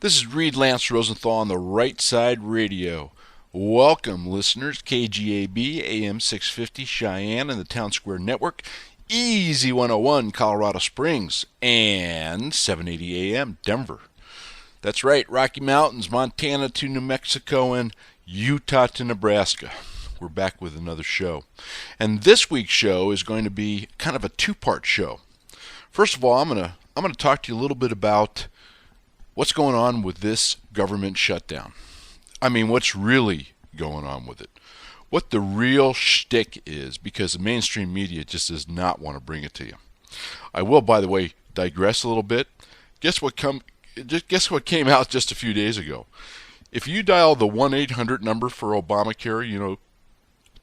This is Reid Lance Rosenthal on the Right Side Radio. Welcome, listeners. KGAB, AM 650 Cheyenne and the Town Square Network, Easy 101 Colorado Springs, and 780 AM Denver. That's right, Rocky Mountains, Montana to New Mexico, and Utah to Nebraska. We're back with another show. And this week's show is going to be kind of a two-part show. First of all, I'm going to talk to you a little bit about what's going on with this government shutdown. I mean, what's really going on with it? What the real shtick is, because the mainstream media just does not want to bring it to you. I will, by the way, digress a little bit. Guess what came out just a few days ago? If you dial the 1-800 number for Obamacare,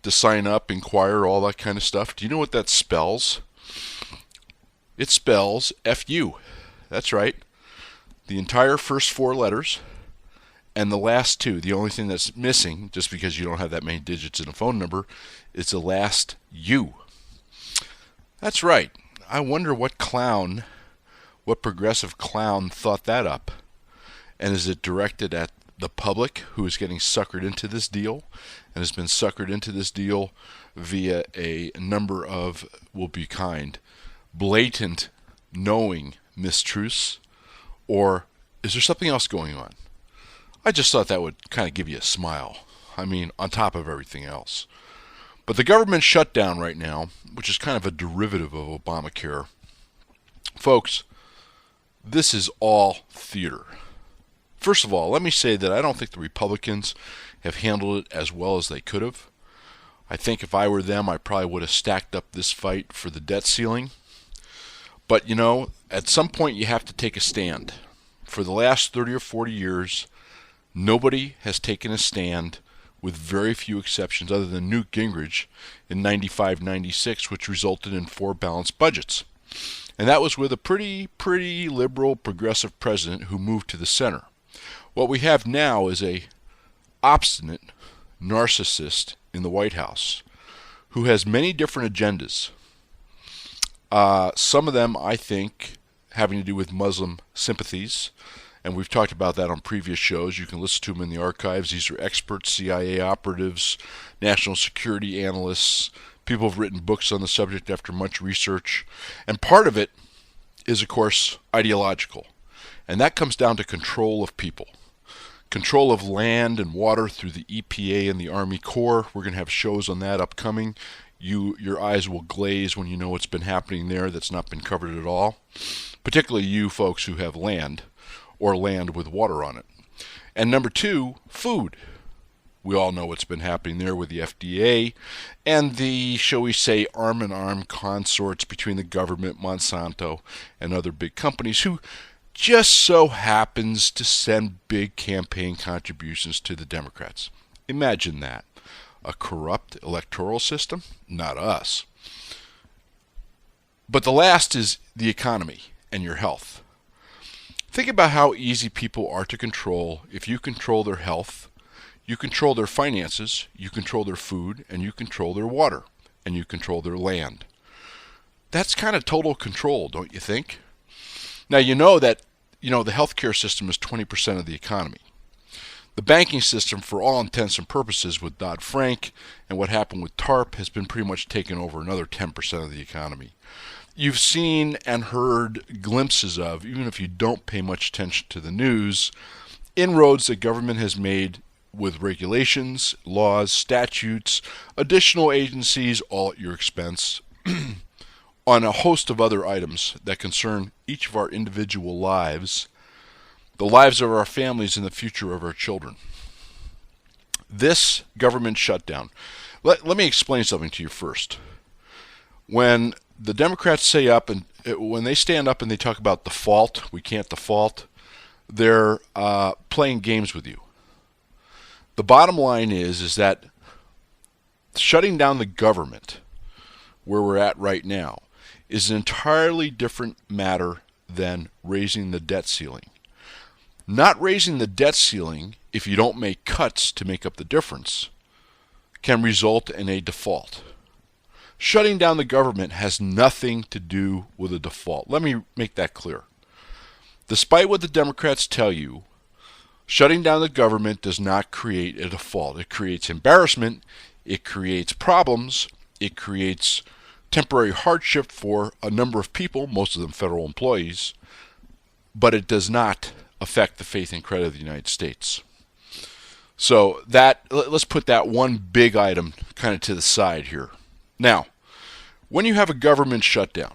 to sign up, inquire, all that kind of stuff, do you know what that spells? It spells FU. That's right. The entire first four letters and the last two. The only thing that's missing, just because you don't have that many digits in a phone number, is the last U. That's right. I wonder what progressive clown thought that up. And is it directed at the public who is getting suckered into this deal and has been suckered into this deal via a number of, will be kind, blatant, knowing mistruths? Or is there something else going on? I just thought that would kind of give you a smile. I mean, on top of everything else. But the government shutdown right now, which is kind of a derivative of Obamacare, folks, this is all theater. First of all, let me say that I don't think the Republicans have handled it as well as they could have. I think if I were them, I probably would have stacked up this fight for the debt ceiling. But, at some point you have to take a stand. For the last 30 or 40 years, nobody has taken a stand, with very few exceptions, other than Newt Gingrich in 95-96, which resulted in 4 balanced budgets. And that was with a pretty liberal, progressive president who moved to the center. What we have now is a obstinate narcissist in the White House who has many different agendas. Some of them, I think, having to do with Muslim sympathies, and we've talked about that on previous shows. You can listen to them in the archives. These are experts, CIA operatives, national security analysts. People have written books on the subject after much research. And part of it is, of course, ideological. And that comes down to control of people. Control of land and water through the EPA and the Army Corps. We're going to have shows on that upcoming. Your eyes will glaze when you know what's been happening there that's not been covered at all, particularly you folks who have land or land with water on it. And number two, food. We all know what's been happening there with the FDA and the, shall we say, arm-in-arm consorts between the government, Monsanto, and other big companies who just so happens to send big campaign contributions to the Democrats. Imagine that. A corrupt electoral system? Not us. But the last is the economy and your health. Think about how easy people are to control if you control their health, you control their finances, you control their food, and you control their water, and you control their land. That's kind of total control, don't you think? Now you know that the healthcare system is 20% of the economy. The banking system, for all intents and purposes, with Dodd-Frank and what happened with TARP, has been pretty much taken over another 10% of the economy. You've seen and heard glimpses of, even if you don't pay much attention to the news, inroads the government has made with regulations, laws, statutes, additional agencies, all at your expense, on a host of other items that concern each of our individual lives, the lives of our families, and the future of our children. This government shutdown. Let me explain something to you first. When the Democrats when they stand up and they talk about default, we can't default, they're playing games with you. The bottom line is that shutting down the government, where we're at right now, is an entirely different matter than raising the debt ceiling. Not raising the debt ceiling, if you don't make cuts to make up the difference, can result in a default. Shutting down the government has nothing to do with a default. Let me make that clear. Despite what the Democrats tell you, Shutting down the government does not create a default. It creates embarrassment. It creates problems. It creates temporary hardship for a number of people, most of them federal employees, but it does not affect the faith and credit of the United States. So let's put that one big item kind of to the side here. Now, when you have a government shutdown,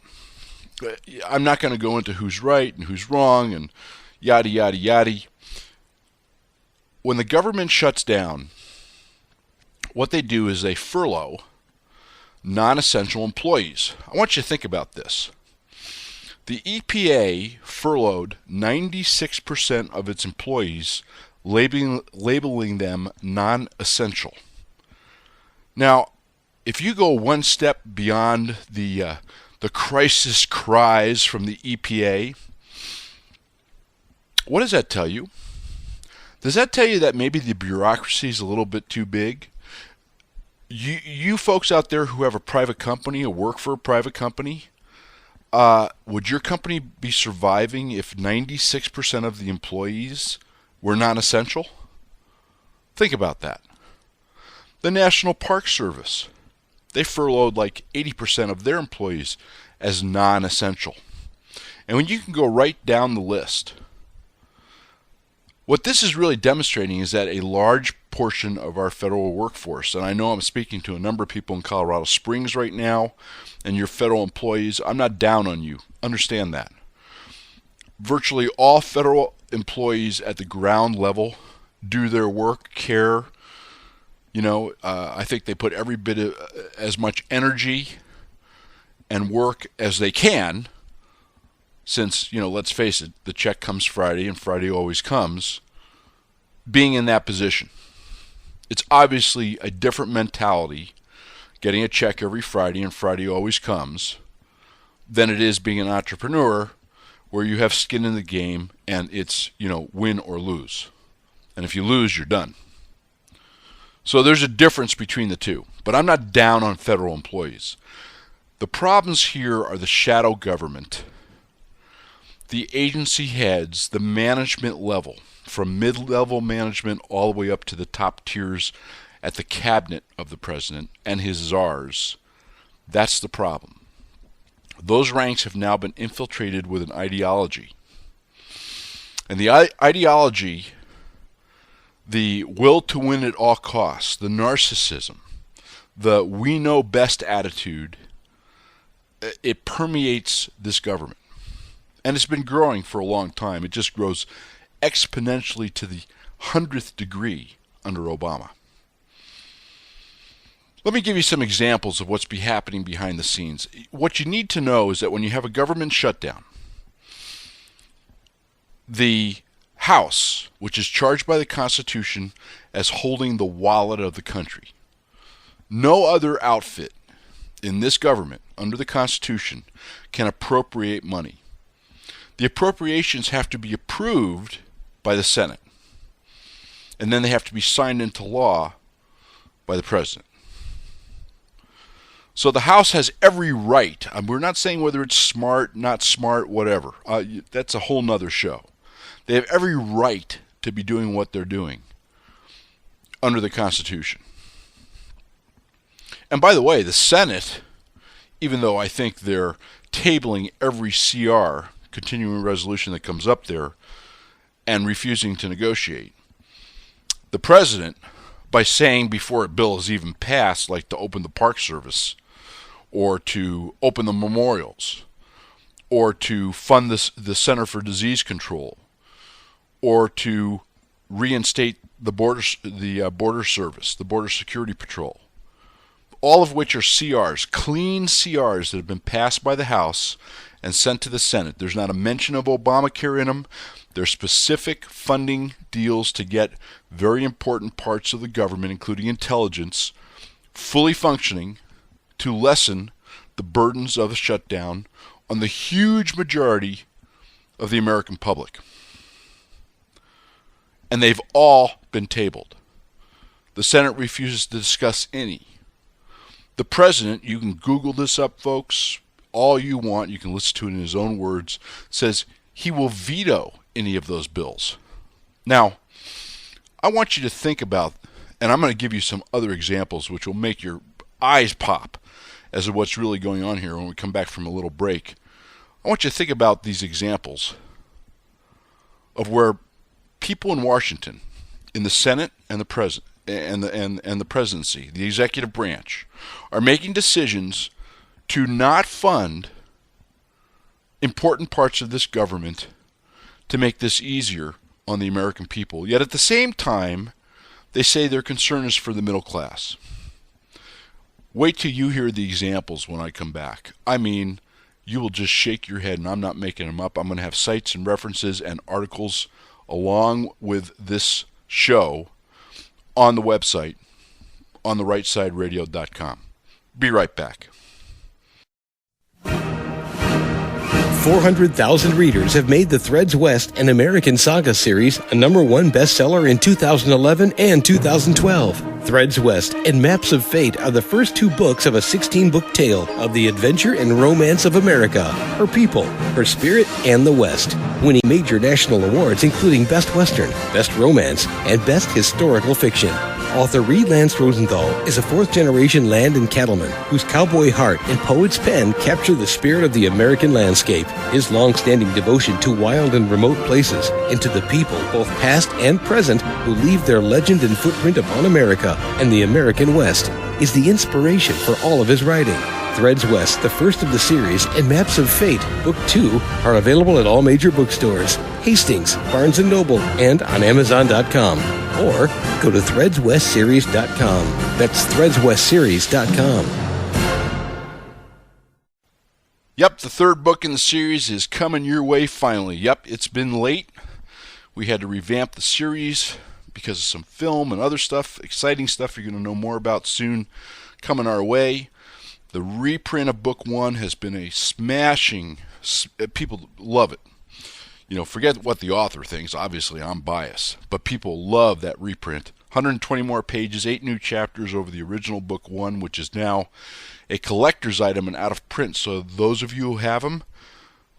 I'm not going to go into who's right and who's wrong and yada, yada, yada. When the government shuts down, what they do is they furlough non-essential employees. I want you to think about this. The EPA furloughed 96% of its employees, labeling them non-essential. Now, if you go one step beyond the crisis cries from the EPA, what does that tell you? Does that tell you that maybe the bureaucracy is a little bit too big? You folks out there who have a private company or work for a private company, would your company be surviving if 96% of the employees were non-essential? Think about that. The National Park Service, they furloughed like 80% of their employees as non-essential. And when you can go right down the list, what this is really demonstrating is that a large portion of our federal workforce, and I know I'm speaking to a number of people in Colorado Springs right now, and your federal employees, I'm not down on you. Understand that. Virtually all federal employees at the ground level do their work, care. I think they put every bit of as much energy and work as they can, since, let's face it, the check comes Friday and Friday always comes, being in that position. It's obviously a different mentality, getting a check every Friday and Friday always comes, than it is being an entrepreneur where you have skin in the game and it's, win or lose. And if you lose, you're done. So there's a difference between the two. But I'm not down on federal employees. The problems here are the shadow government, the agency heads, the management level, from mid-level management all the way up to the top tiers at the cabinet of the president and his czars. That's the problem. Those ranks have now been infiltrated with an ideology. And the ideology, the will to win at all costs, the narcissism, the we know best attitude, it permeates this government. And it's been growing for a long time. It just grows exponentially to the 100th degree under Obama. Let me give you some examples of what's happening behind the scenes. What you need to know is that when you have a government shutdown, the House, which is charged by the Constitution as holding the wallet of the country, no other outfit in this government under the Constitution can appropriate money. The appropriations have to be approved by the Senate, and then they have to be signed into law by the President. So the House has every right. We're not saying whether it's smart, not smart, whatever. That's a whole nother show. They have every right to be doing what they're doing under the Constitution. And by the way, the Senate, even though I think they're tabling every CR, continuing resolution that comes up there, and refusing to negotiate, the President, by saying before a bill is even passed, like to open the Park Service, or to open the memorials, or to fund the Center for Disease Control, or to reinstate the border service, the Border Security Patrol, all of which are CRs, clean CRs that have been passed by the House and sent to the Senate. There's not a mention of Obamacare in them. They're specific funding deals to get very important parts of the government, including intelligence, fully functioning to lessen the burdens of the shutdown on the huge majority of the American public. And they've all been tabled. The Senate refuses to discuss any. The President, you can Google this up, folks, all you want, you can listen to it in his own words, says he will veto any of those bills. Now, I want you to think about, and I'm going to give you some other examples which will make your eyes pop as to what's really going on here when we come back from a little break. I want you to think about these examples of where people in Washington, in the Senate and the President and the presidency, the executive branch, are making decisions to not fund important parts of this government to make this easier on the American people. Yet at the same time, they say their concern is for the middle class. Wait till you hear the examples when I come back. I mean, you will just shake your head, and I'm not making them up. I'm going to have cites and references and articles along with this show on the website, on the rightsideradio.com. Be right back. 400,000 readers have made the Threads West an American Saga series a #1 bestseller in 2011 and 2012. Threads West and Maps of Fate are the first 2 books of a 16-book tale of the adventure and romance of America, her people, her spirit, and the West, winning major national awards including Best Western, Best Romance, and Best Historical Fiction. Author Reid Rosenthal is a 4th-generation land and cattleman whose cowboy heart and poet's pen capture the spirit of the American landscape. His long-standing devotion to wild and remote places and to the people, both past and present, who leave their legend and footprint upon America and the American West, is the inspiration for all of his writing. Threads West, the first of the series, and Maps of Fate, Book 2, are available at all major bookstores, Hastings, Barnes & Noble, and on Amazon.com. Or go to threadswestseries.com. That's threadswestseries.com. Yep, the 3rd book in the series is coming your way finally. Yep, it's been late. We had to revamp the series because of some film and other stuff, exciting stuff you're going to know more about soon coming our way. The reprint of Book 1 has been a smashing, people love it. You know, forget what the author thinks. Obviously, I'm biased. But people love that reprint. 120 more pages, 8 new chapters over the original Book 1, which is now a collector's item and out of print. So those of you who have them,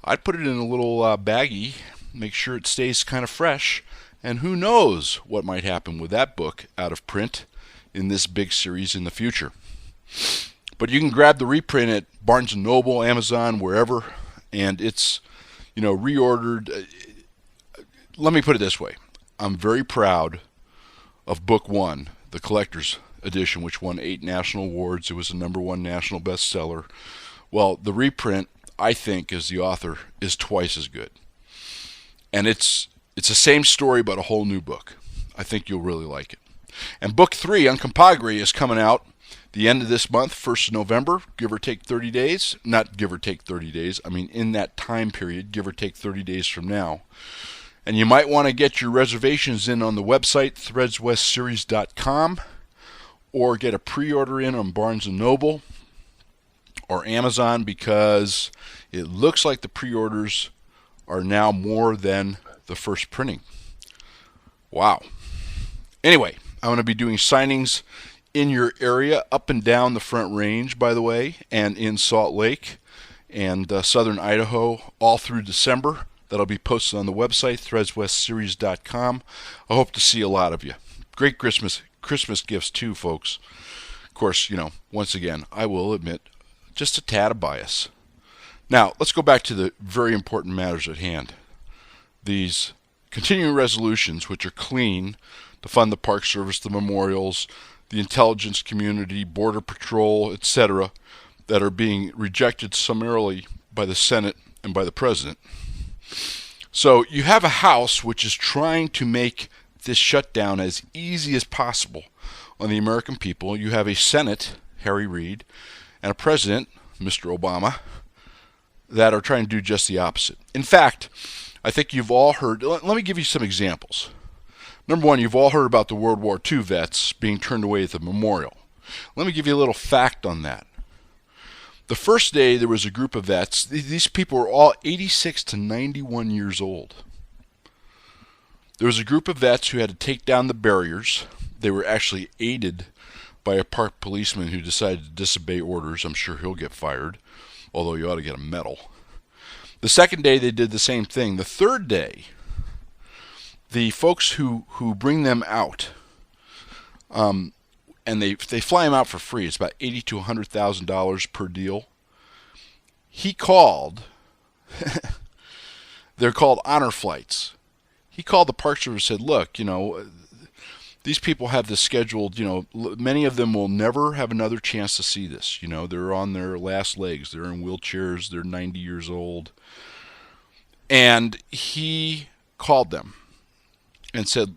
I'd put it in a little baggie, make sure it stays kind of fresh. And who knows what might happen with that book out of print in this big series in the future. But you can grab the reprint at Barnes & Noble, Amazon, wherever, and it's, reordered. Let me put it this way. I'm very proud of Book 1, the collector's edition, which won 8 national awards. It was a #1 national bestseller. Well, the reprint, I think, as the author, is twice as good. And it's the same story, but a whole new book. I think you'll really like it. And Book 3, Uncompahgre, is coming out the end of this month, 1st of November, give or take 30 days. Not give or take 30 days. I mean, in that time period, give or take 30 days from now. And you might want to get your reservations in on the website, threadswestseries.com, or get a pre-order in on Barnes & Noble or Amazon, because it looks like the pre-orders are now more than the first printing. Wow. Anyway, I'm going to be doing signings in your area, up and down the Front Range, by the way, and in Salt Lake and southern Idaho, all through December. That'll be posted on the website, threadswestseries.com. I hope to see a lot of you. Great Christmas gifts too, folks. Of course, once again, I will admit, just a tad of bias. Now, let's go back to the very important matters at hand. These continuing resolutions, which are clean, to fund the Park Service, the memorials, the intelligence community, Border Patrol, etc., that are being rejected summarily by the Senate and by the President. So you have a House which is trying to make this shutdown as easy as possible on the American people. You have a Senate, Harry Reid, and a President, Mr. Obama, that are trying to do just the opposite. In fact, I think you've all heard, let me give you some examples. Number one, you've all heard about the World War II vets being turned away at the memorial. Let me give you a little fact on that. The first day there was a group of vets. These people were all 86 to 91 years old. There was a group of vets who had to take down the barriers. They were actually aided by a park policeman who decided to disobey orders. I'm sure he'll get fired, although you ought to get a medal. The second day they did the same thing. The third day, the folks who bring them out, and they fly them out for free. It's about $80,000 to $100,000 per deal. He called. They're called honor flights. He called the Park Service and said, "Look, these people have this scheduled. Many of them will never have another chance to see this. They're on their last legs. They're in wheelchairs. They're 90 years old." And he called them and said,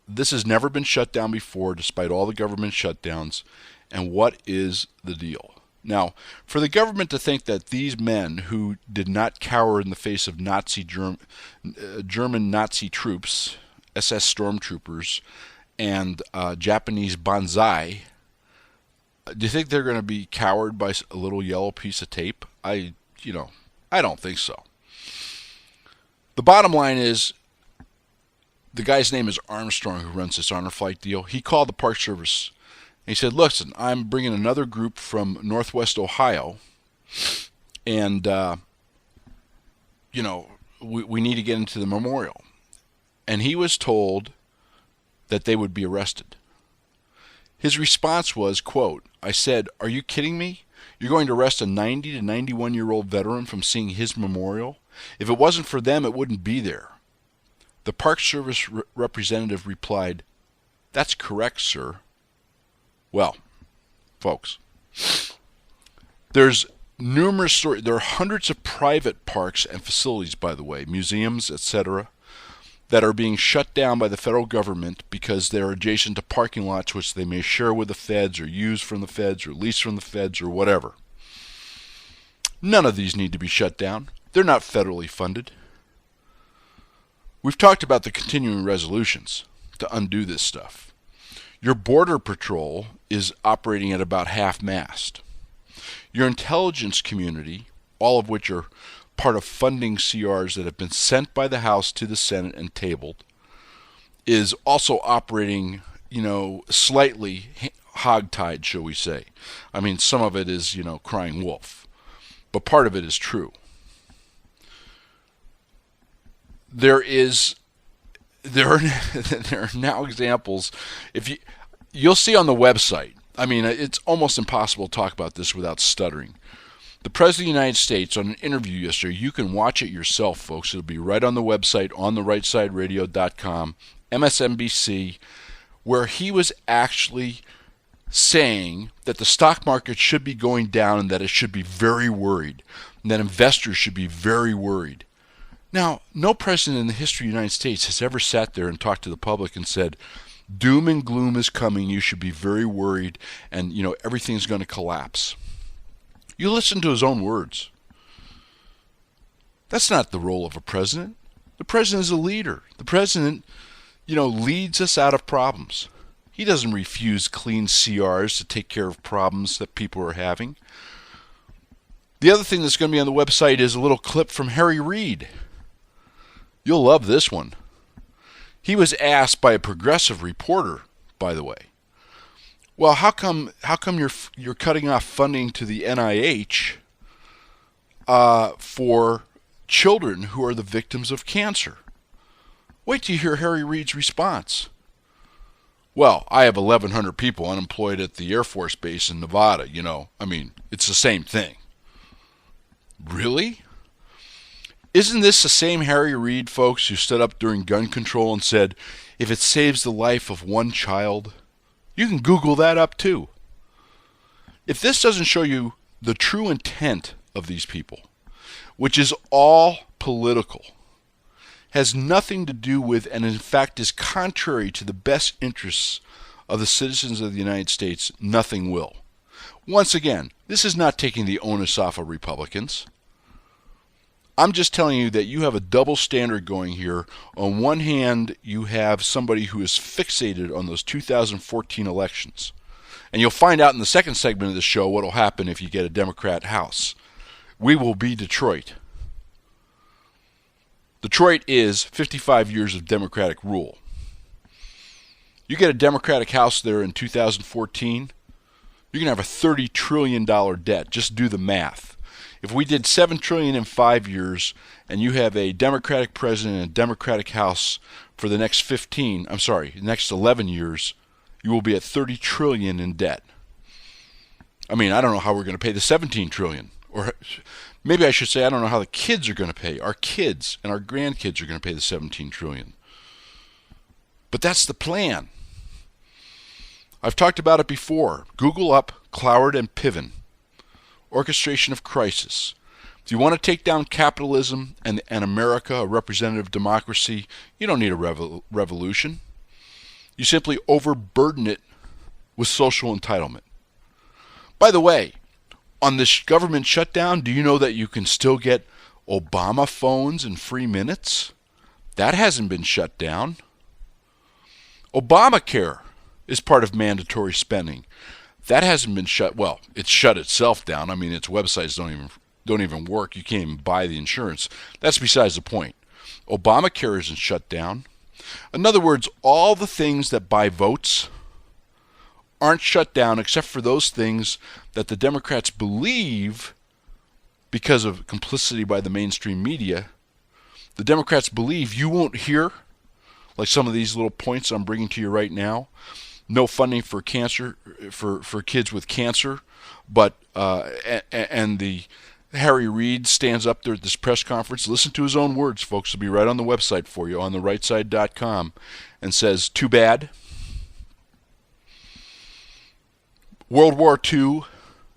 this has never been shut down before, despite all the government shutdowns. And what is the deal? Now, for the government to think that these men who did not cower in the face of German Nazi troops, SS stormtroopers, and Japanese banzai, do you think they're going to be cowered by a little yellow piece of tape? I don't think so. The bottom line is, the guy's name is Armstrong, who runs this honor flight deal. He called the Park Service and he said, "Listen, I'm bringing another group from Northwest Ohio, and we need to get into the memorial." And he was told that they would be arrested. His response was, quote, "I said, are you kidding me? You're going to arrest a 90 to 91-year-old veteran from seeing his memorial? If it wasn't for them, it wouldn't be there." The Park Service representative replied, "That's correct, sir." Well, folks, there's numerous stories. There are hundreds of private parks and facilities, by the way, museums, etc., that are being shut down by the federal government because they're adjacent to parking lots which they may share with the feds or use from the feds or lease from the feds or whatever. None of these need to be shut down. They're not federally funded. We've talked about the continuing resolutions to undo this stuff. Your Border Patrol is operating at about half-mast. Your intelligence community, all of which are part of funding CRs that have been sent by the House to the Senate and tabled, is also operating, slightly hogtied, shall we say. I mean, some of it is, crying wolf, but part of it is true. There are now examples. You'll see on the website. I mean, it's almost impossible to talk about this without stuttering. The President of the United States, on an interview yesterday, you can watch it yourself, folks. It'll be right on the website, ontherightsideradio.com, MSNBC, where he was actually saying that the stock market should be going down and that it should be very worried, and that investors should be very worried. Now, no president in the history of the United States has ever sat there and talked to the public and said, doom and gloom is coming, you should be very worried, and, everything's going to collapse. You listen to his own words. That's not the role of a president. The president is a leader. The president, leads us out of problems. He doesn't refuse clean CRs to take care of problems that people are having. The other thing that's going to be on the website is a little clip from Harry Reid. You'll love this one. He was asked by a progressive reporter, by the way, well, how come you're cutting off funding to the NIH for children who are the victims of cancer? Wait till you hear Harry Reid's response. Well, I have 1,100 people unemployed at the Air Force Base in Nevada, it's the same thing. Really? Isn't this the same Harry Reid, folks, who stood up during gun control and said, if it saves the life of one child? You can Google that up too. If this doesn't show you the true intent of these people, which is all political, has nothing to do with, and in fact is contrary to the best interests of the citizens of the United States, nothing will. Once again, this is not taking the onus off of Republicans. I'm just telling you that you have a double standard going here. On one hand, you have somebody who is fixated on those 2014 elections. And you'll find out in the second segment of the show what will happen if you get a Democrat House. We will be Detroit. Detroit is 55 years of Democratic rule. You get a Democratic House there in 2014, you're going to have a $30 trillion debt. Just do the math. if we did $7 trillion in 5 years, and you have a Democratic president and a Democratic House for the next next 11 years, you will be at $30 trillion in debt. I mean, I don't know how we're going to pay the $17 trillion, or maybe I should say I don't know how the kids are going to pay. Our kids and our grandkids are going to pay the $17 trillion. But that's the plan. I've talked about it before. Google up Cloward and Piven. Orchestration of crisis. If you want to take down capitalism and America, a representative democracy, you don't need a revolution. You simply overburden it with social entitlement. By the way, on this government shutdown, do you know that you can still get Obama phones and free minutes? That hasn't been shut down. Obamacare is part of mandatory spending. That hasn't been shut. Well, it's shut itself down. I mean, its websites don't even work. You can't even buy the insurance. That's besides the point. Obamacare isn't shut down. In other words, all the things that buy votes aren't shut down except for those things that the Democrats believe, because of complicity by the mainstream media, the Democrats believe you won't hear, like some of these little points I'm bringing to you right now. No funding for cancer, for kids with cancer, but and the Harry Reid stands up there at this press conference. Listen to his own words, folks. It'll be right on the website for you on therightside.com, and says, "Too bad. World War II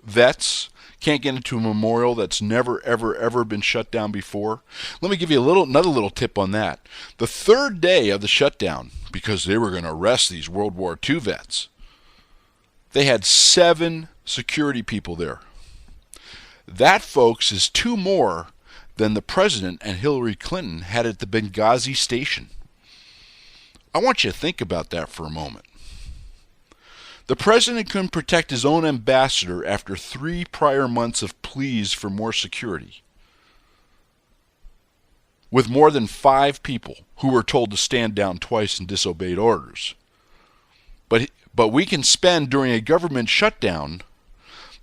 vets can't get into a memorial that's never, ever, ever been shut down before." Let me give you another little tip on that. The third day of the shutdown, because they were going to arrest these World War II vets, they had 7 security people there. That, folks, is 2 more than the president and Hillary Clinton had at the Benghazi station. I want you to think about that for a moment. The president couldn't protect his own ambassador after 3 prior months of pleas for more security, with more than 5 people who were told to stand down twice and disobeyed orders. But we can spend during a government shutdown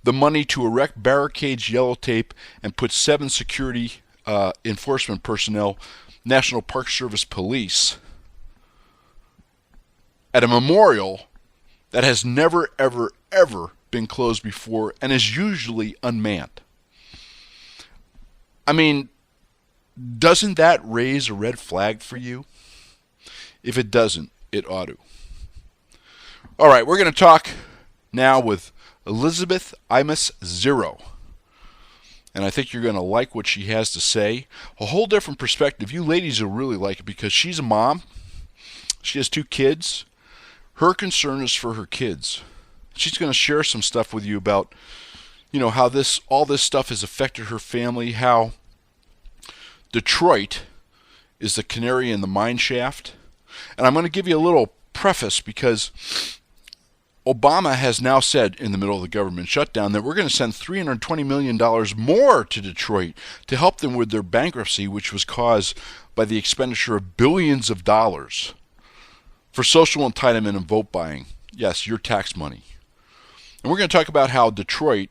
the money to erect barricades, yellow tape, and put 7 security enforcement personnel, National Park Service police, at a memorial that has never, ever, ever been closed before and is usually unmanned. I mean, doesn't that raise a red flag for you? If it doesn't, it ought to. All right, we're going to talk now with Elizabeth Imus Zero. And I think you're going to like what she has to say. A whole different perspective. You ladies will really like it because she's a mom. She has 2 kids. Her concern is for her kids. She's going to share some stuff with you about, how all this stuff has affected her family, how Detroit is the canary in the mine shaft. And I'm going to give you a little preface because Obama has now said in the middle of the government shutdown that we're going to send $320 million more to Detroit to help them with their bankruptcy, which was caused by the expenditure of billions of dollars for social entitlement and vote buying. Yes, your tax money. And we're going to talk about how Detroit,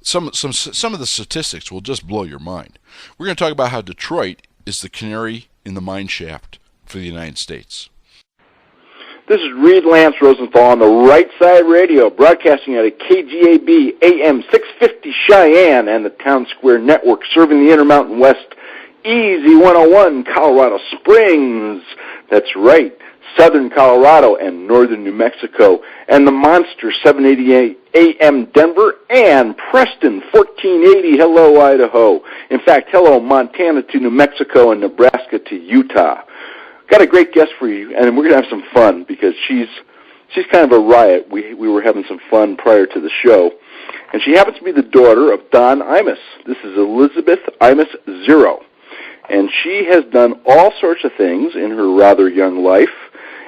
some of the statistics will just blow your mind. We're going to talk about how Detroit is the canary in the mine shaft for the United States. This is Reid Lance Rosenthal on the Right Side Radio, broadcasting out of KGAB AM 650 Cheyenne and the Town Square Network, serving the Intermountain West, Easy 101, Colorado Springs. That's right, Southern Colorado and Northern New Mexico, and the Monster 788 AM Denver and Preston 1480. Hello, Idaho. In fact, hello, Montana to New Mexico and Nebraska to Utah. Got a great guest for you, and we're going to have some fun because she's kind of a riot. We were having some fun prior to the show. And she happens to be the daughter of Don Imus. This is Elizabeth Imus Zero. And she has done all sorts of things in her rather young life,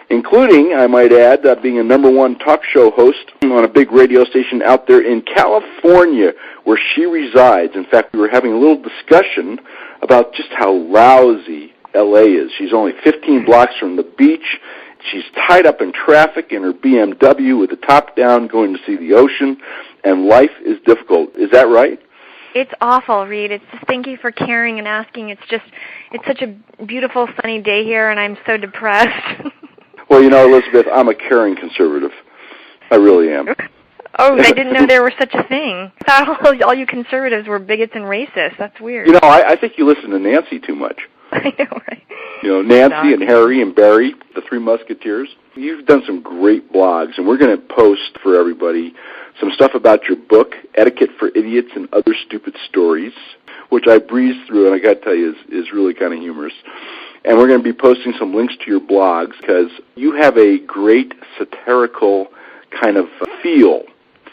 including, I might add, being a #1 talk show host on a big radio station out there in California where she resides. In fact, we were having a little discussion about just how lousy L.A. is. She's only 15 blocks from the beach. She's tied up in traffic in her BMW with the top down going to see the ocean, and life is difficult. Is that right? It's awful, Reid. It's just thank you for caring and asking. It's such a beautiful sunny day here, and I'm so depressed. Well, Elizabeth, I'm a caring conservative. I really am. Oh, I didn't know there was such a thing. I thought all you conservatives were bigots and racists. That's weird. I think you listen to Nancy too much. I know, right? Nancy and Harry and Barry, the Three Musketeers. You've done some great blogs, and we're going to post for everybody some stuff about your book, Etiquette for Idiots and Other Stupid Stories, which I breezed through, and I got to tell you is really kind of humorous. And we're going to be posting some links to your blogs because you have a great satirical kind of feel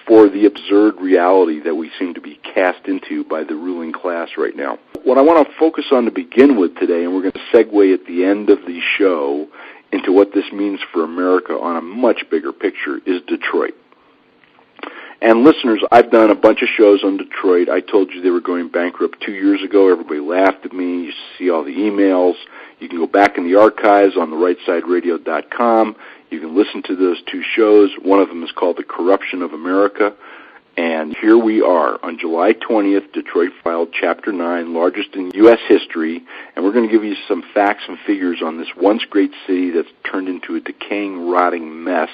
for the absurd reality that we seem to be cast into by the ruling class right now. What I want to focus on to begin with today, and we're going to segue at the end of the show into what this means for America on a much bigger picture, is Detroit. And listeners, I've done a bunch of shows on Detroit. I told you they were going bankrupt 2 years ago. Everybody laughed at me. You see all the emails. You can go back in the archives on the rightsideradio.com. You can listen to those two shows. One of them is called The Corruption of America. And here we are. On July 20th, Detroit filed Chapter 9, largest in U.S. history. And we're going to give you some facts and figures on this once great city that's turned into a decaying, rotting mess.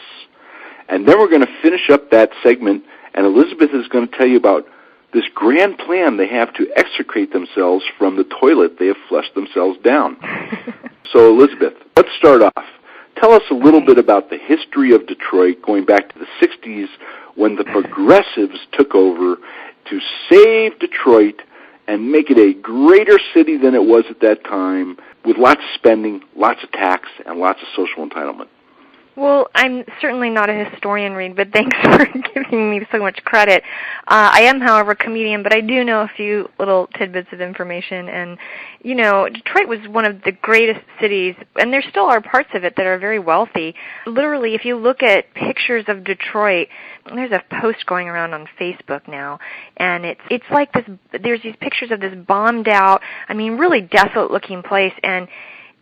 And then we're going to finish up that segment, and Elizabeth is going to tell you about this grand plan they have to extricate themselves from the toilet they have flushed themselves down. So, Elizabeth, let's start off. Tell us a little bit about the history of Detroit going back to the 60s when the progressives took over to save Detroit and make it a greater city than it was at that time with lots of spending, lots of tax, and lots of social entitlement. Well, I'm certainly not a historian, Reid, but thanks for giving me so much credit. I am, however, a comedian, but I do know a few little tidbits of information. And, Detroit was one of the greatest cities, and there still are parts of it that are very wealthy. Literally, if you look at pictures of Detroit, there's a post going around on Facebook now, and it's like this. There's these pictures of this bombed out, really desolate-looking place, and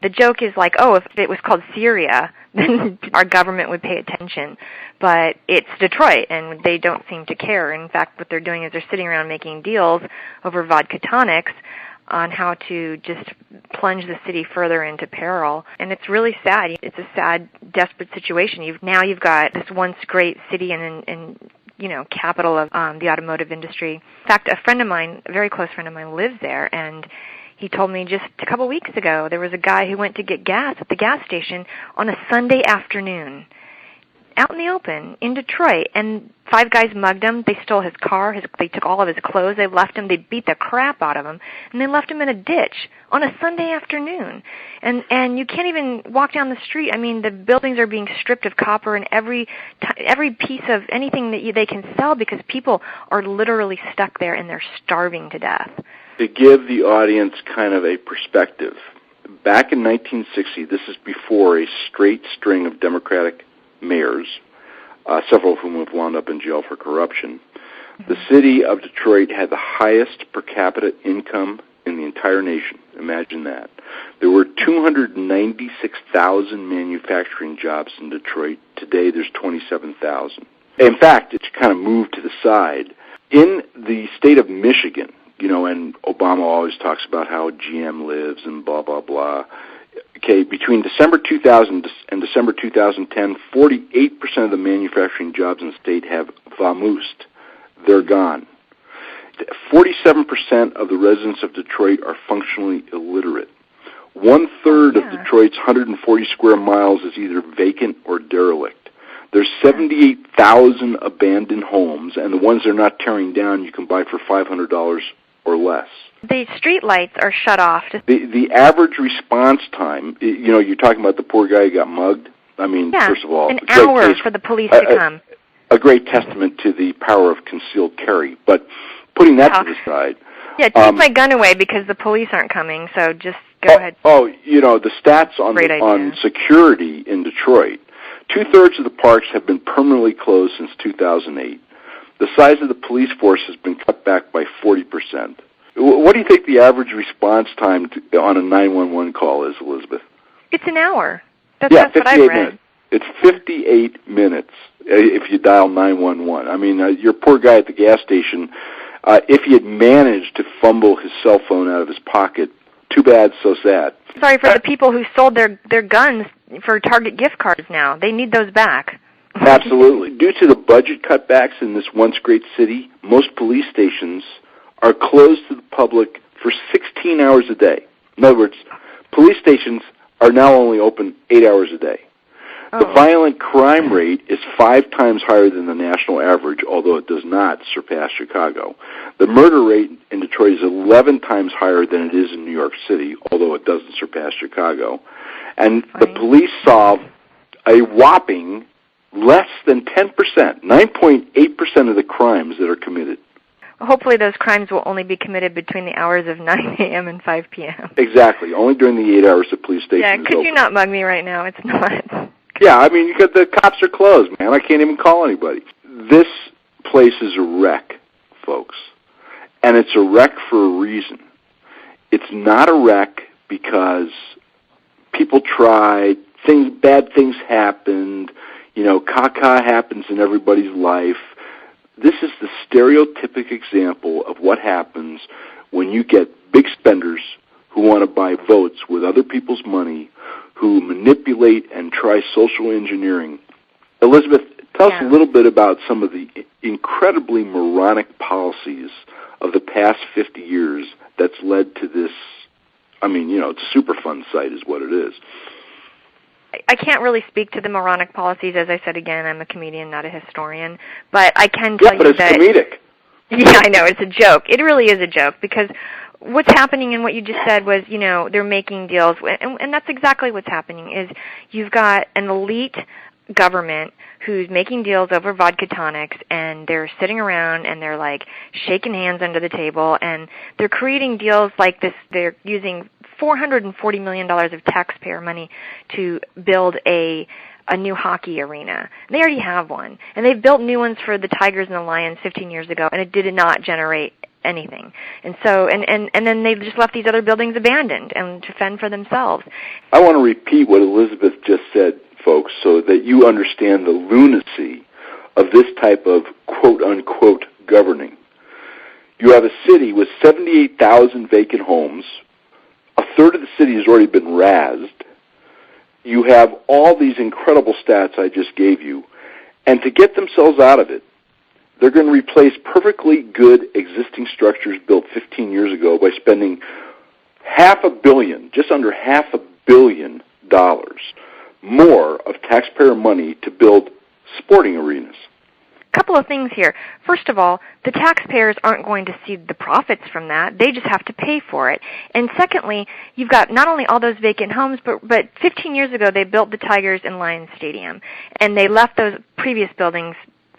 the joke is like, oh, if it was called Syria, then our government would pay attention. But it's Detroit, and they don't seem to care. In fact, what they're doing is they're sitting around making deals over vodka tonics on how to just plunge the city further into peril. And it's really sad. It's a sad, desperate situation. You've got this once great city and capital of the automotive industry. In fact, a friend of mine, a very close friend of mine, lives there, and he told me just a couple weeks ago there was a guy who went to get gas at the gas station on a Sunday afternoon out in the open in Detroit, and 5 guys mugged him. They stole his car. They took all of his clothes. They left him. They beat the crap out of him, and they left him in a ditch on a Sunday afternoon. And you can't even walk down the street. The buildings are being stripped of copper and every piece of anything that they can sell because people are literally stuck there and they're starving to death. To give the audience kind of a perspective, back in 1960, this is before a straight string of Democratic mayors, several of whom have wound up in jail for corruption. The city of Detroit had the highest per capita income in the entire nation. Imagine that. There were 296,000 manufacturing jobs in Detroit. Today there's 27,000. In fact, it's kind of moved to the side. In the state of Michigan, and Obama always talks about how GM lives and blah, blah, blah. Okay, between December 2000 and December 2010, 48% of the manufacturing jobs in the state have vamoosed. They're gone. 47% of the residents of Detroit are functionally illiterate. 1/3 of Detroit's 140 square miles is either vacant or derelict. There's 78,000 abandoned homes, and the ones they're not tearing down you can buy for $500 or less. The street lights are shut off. The average response time, you're talking about the poor guy who got mugged. First of all, an hour for the police to come. A great testament to the power of concealed carry. But putting that to the side. Yeah, take my gun away because the police aren't coming, so just go ahead. The stats on security in Detroit, 2/3 of the parks have been permanently closed since 2008. The size of the police force has been cut back by 40%. What do you think the average response time on a 911 call is, Elizabeth? It's an hour. That's what I've read. Minutes. It's 58 minutes if you dial 911. Your poor guy at the gas station, If he had managed to fumble his cell phone out of his pocket, too bad, so sad. Sorry for the people who sold their guns for Target gift cards now. They need those back. Absolutely. Due to the budget cutbacks in this once great city, most police stations are closed to the public for 16 hours a day. In other words, police stations are now only open 8 hours a day. The violent crime rate is 5 times higher than the national average, although it does not surpass Chicago. The murder rate in Detroit is 11 times higher than it is in New York City, although it doesn't surpass Chicago. And the police solve a whopping less than 10%, 9.8% of the crimes that are committed. Hopefully those crimes will only be committed between the hours of 9 a.m. and 5 p.m. Exactly, only during the 8 hours the police station is could open. you not mug me right now? It's not. Yeah, I mean, the cops are closed, man. I can't even call anybody. This place is a wreck, folks. And it's a wreck for a reason. It's not a wreck because people tried, bad things happened, caca happens in everybody's life. This is the stereotypic example of what happens when you get big spenders who want to buy votes with other people's money, who manipulate and try social engineering. Elizabeth, tell us a little bit about some of the incredibly moronic policies of the past 50 years that's led to this. I mean, it's a Superfund site is what it is. I can't really speak to the moronic policies. As I said again, I'm a comedian, not a historian. But I can tell you that... Yeah, but it's comedic. Yeah, I know. It's a joke. It really is a joke because what's happening and what you just said was, they're making deals. And that's exactly what's happening is you've got an elite government who's making deals over vodka tonics, and they're sitting around and they're like shaking hands under the table, and they're creating deals like this. They're using $440 million of taxpayer money to build a new hockey arena. They already have one, and they've built new ones for the Tigers and the Lions 15 years ago, and it did not generate anything. And so, and then they've just left these other buildings abandoned and to fend for themselves. I want to repeat what Elizabeth just said, folks, so that you understand the lunacy of this type of quote-unquote governing. You have a city with 78,000 vacant homes. A third of the city has already been razed. You have all these incredible stats I just gave you. And to get themselves out of it, they're going to replace perfectly good existing structures built 15 years ago by spending $500 million, just under $500 million more of taxpayer money to build sporting arenas. Couple of things here. First of all, the taxpayers aren't going to see the profits from that. They just have to pay for it. And secondly, you've got not only all those vacant homes, but 15 years ago they built the Tigers and Lions Stadium, and they left those previous buildings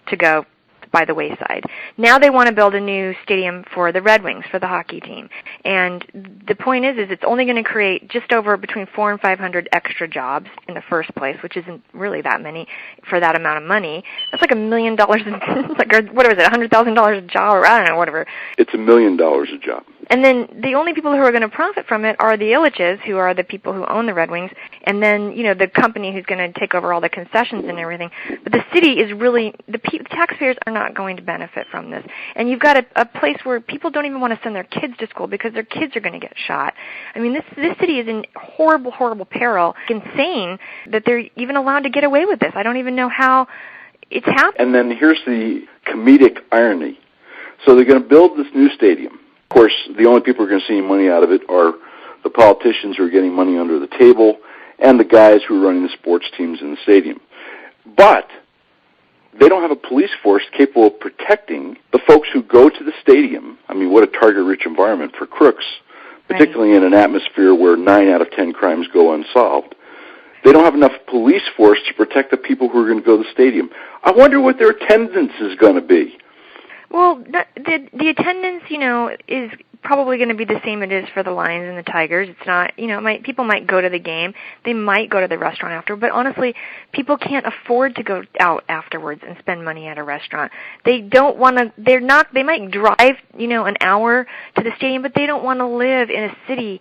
to go by the wayside. Now they want to build a new stadium for the Red Wings, for the hockey team. And the point is it's only going to create just over between 400 and 500 extra jobs in the first place, which isn't really that many for that amount of money. That's like $1 million, like, what was it, $100,000 a job, or I don't know, whatever. It's $1 million a job. And then the only people who are going to profit from it are the Illiches, who are the people who own the Red Wings, and then, the company who's going to take over all the concessions and everything. But the city is really, the taxpayers are not going to benefit from this. And you've got a place where people don't even want to send their kids to school because their kids are going to get shot. I mean, this city is in horrible, horrible peril. It's insane that they're even allowed to get away with this. I don't even know how it's happened. And then here's the comedic irony. So they're going to build this new stadium. Of course, the only people who are going to see money out of it are the politicians who are getting money under the table and the guys who are running the sports teams in the stadium. But they don't have a police force capable of protecting the folks who go to the stadium. I mean, what a target-rich environment for crooks, particularly in an atmosphere where 9 out of 10 crimes go unsolved. They don't have enough police force to protect the people who are going to go to the stadium. I wonder what their attendance is going to be. Well, the attendance, is probably going to be the same it is for the Lions and the Tigers. It's not, people might go to the game. They might go to the restaurant after. But honestly, people can't afford to go out afterwards and spend money at a restaurant. They don't want to, they might drive, an hour to the stadium, but they don't want to live in a city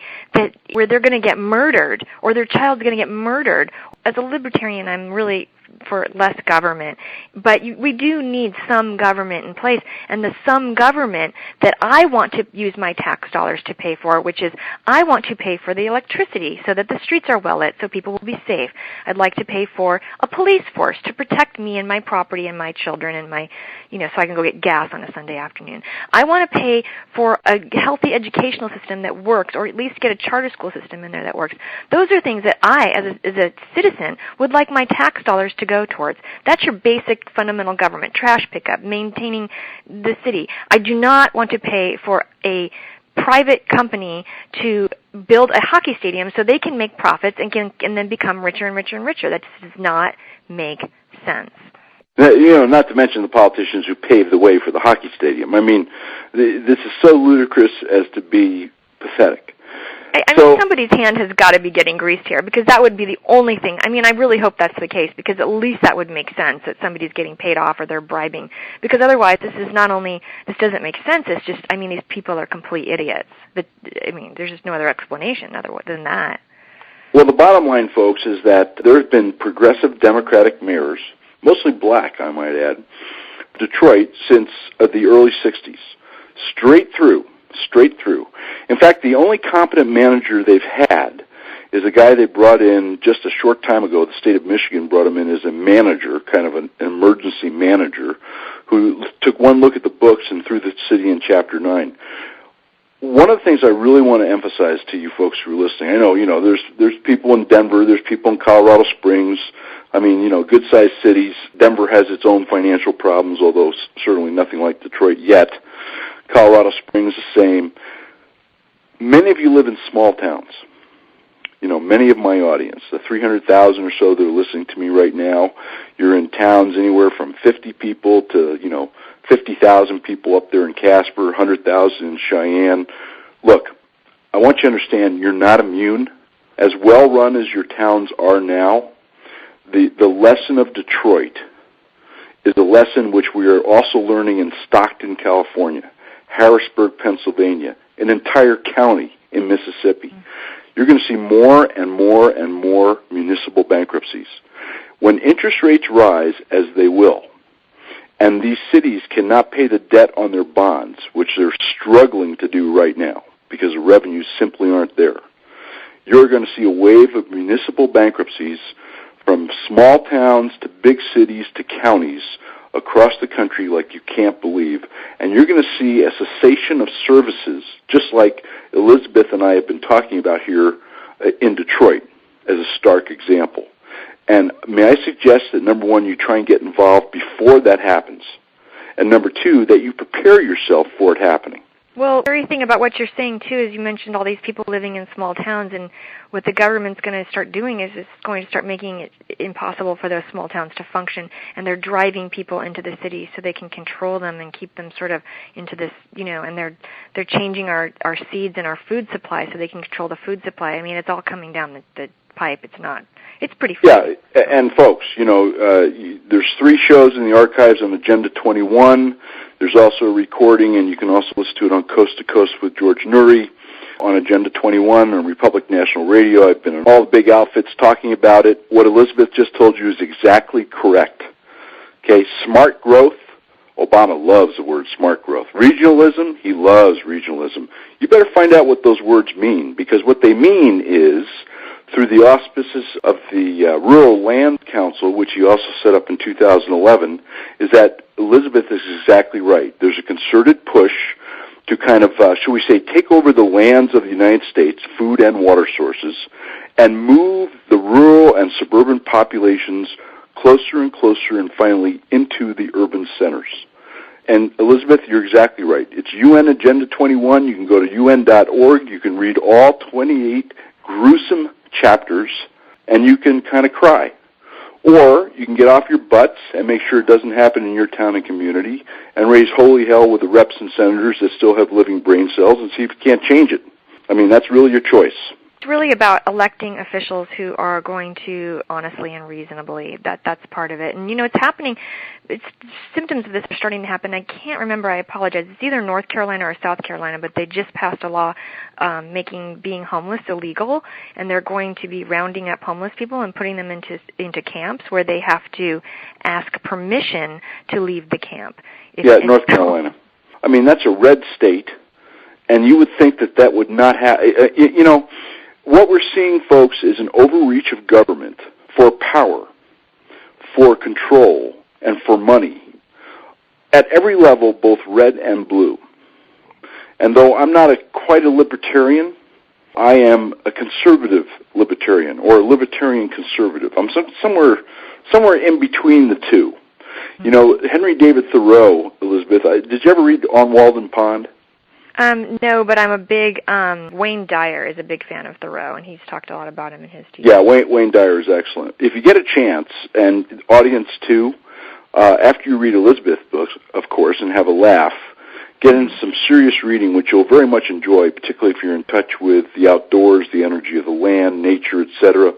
where they're going to get murdered or their child's going to get murdered. As a libertarian, I'm really for less government, but we do need some government in place, and the some government that I want to use my tax dollars to pay for, which is I want to pay for the electricity so that the streets are well lit so people will be safe. I'd like to pay for a police force to protect me and my property and my children and my, so I can go get gas on a Sunday afternoon. I want to pay for a healthy educational system that works, or at least get a charter school system in there that works. Those are things that I, as a citizen, would like my tax dollars to go towards. That's your basic fundamental government: trash pickup, maintaining the city. I do not want to pay for a private company to build a hockey stadium so they can make profits and then become richer and richer and richer. That just does not make sense. Not to mention the politicians who paved the way for the hockey stadium. I mean, this is so ludicrous as to be pathetic. I mean, somebody's hand has got to be getting greased here, because that would be the only thing. I mean, I really hope that's the case, because at least that would make sense, that somebody's getting paid off or they're bribing. Because otherwise, this doesn't make sense. It's just, these people are complete idiots. There's just no other explanation other than that. Well, the bottom line, folks, is that there have been progressive Democratic mayors, mostly black, I might add, Detroit since the early 60s, straight through. In fact, the only competent manager they've had is a guy they brought in just a short time ago. The state of Michigan brought him in as a manager, kind of an emergency manager, who took one look at the books and threw the city in Chapter 9. One of the things I really want to emphasize to you folks who are listening, I know, there's people in Denver, there's people in Colorado Springs, good-sized cities. Denver has its own financial problems, although certainly nothing like Detroit yet. Colorado Springs, the same. Many of you live in small towns. Many of my audience, the 300,000 or so that are listening to me right now, you're in towns anywhere from 50 people to, 50,000 people up there in Casper, 100,000 in Cheyenne. Look, I want you to understand you're not immune. As well-run as your towns are now, the lesson of Detroit is a lesson which we are also learning in Stockton, California, Harrisburg, Pennsylvania, an entire county in Mississippi. You're going to see more and more and more municipal bankruptcies. When interest rates rise, as they will, and these cities cannot pay the debt on their bonds, which they're struggling to do right now because the revenues simply aren't there, you're going to see a wave of municipal bankruptcies from small towns to big cities to counties across the country like you can't believe. And you're going to see a cessation of services, just like Elizabeth and I have been talking about here in Detroit as a stark example. And may I suggest that, number one, you try and get involved before that happens, and number two, that you prepare yourself for it happening. Well, the very thing about what you're saying, too, is you mentioned all these people living in small towns, and what the government's going to start doing is it's going to start making it impossible for those small towns to function, and they're driving people into the cities so they can control them and keep them sort of into this, and they're changing our seeds and our food supply so they can control the food supply. It's all coming down the pipe. It's pretty funny. Yeah, and folks, there's 3 shows in the archives on Agenda 21. There's also a recording, and you can also listen to it on Coast to Coast with George Nuri on Agenda 21 on Republic National Radio. I've been in all the big outfits talking about it. What Elizabeth just told you is exactly correct. Okay, smart growth. Obama loves the word smart growth. Regionalism, he loves regionalism. You better find out what those words mean, because what they mean is, through the auspices of the Rural Land Council, which he also set up in 2011, is that Elizabeth is exactly right. There's a concerted push to kind of, shall we say, take over the lands of the United States, food and water sources, and move the rural and suburban populations closer and closer and finally into the urban centers. And Elizabeth, you're exactly right. It's UN Agenda 21. You can go to UN.org. You can read all 28 gruesome chapters, and you can kind of cry. Or you can get off your butts and make sure it doesn't happen in your town and community and raise holy hell with the reps and senators that still have living brain cells and see if you can't change it. That's really your choice. It's really about electing officials who are going to honestly and reasonably. That's part of it. And, it's happening. Symptoms of this are starting to happen. I can't remember. I apologize. It's either North Carolina or South Carolina, but they just passed a law making being homeless illegal, and they're going to be rounding up homeless people and putting them into camps where they have to ask permission to leave the camp. North Carolina. I mean, that's a red state, and you would think that would not have... what we're seeing, folks, is an overreach of government for power, for control, and for money at every level, both red and blue. And though I'm not quite a libertarian, I am a conservative libertarian, or a libertarian conservative. I'm somewhere in between the two. Henry David Thoreau, Elizabeth, did you ever read On Walden Pond? No, but I'm a big, Wayne Dyer is a big fan of Thoreau, and he's talked a lot about him in his TV. Yeah, Wayne Dyer is excellent. If you get a chance, and audience too, after you read Elizabeth's books, of course, and have a laugh, get into some serious reading, which you'll very much enjoy, particularly if you're in touch with the outdoors, the energy of the land, nature, etc.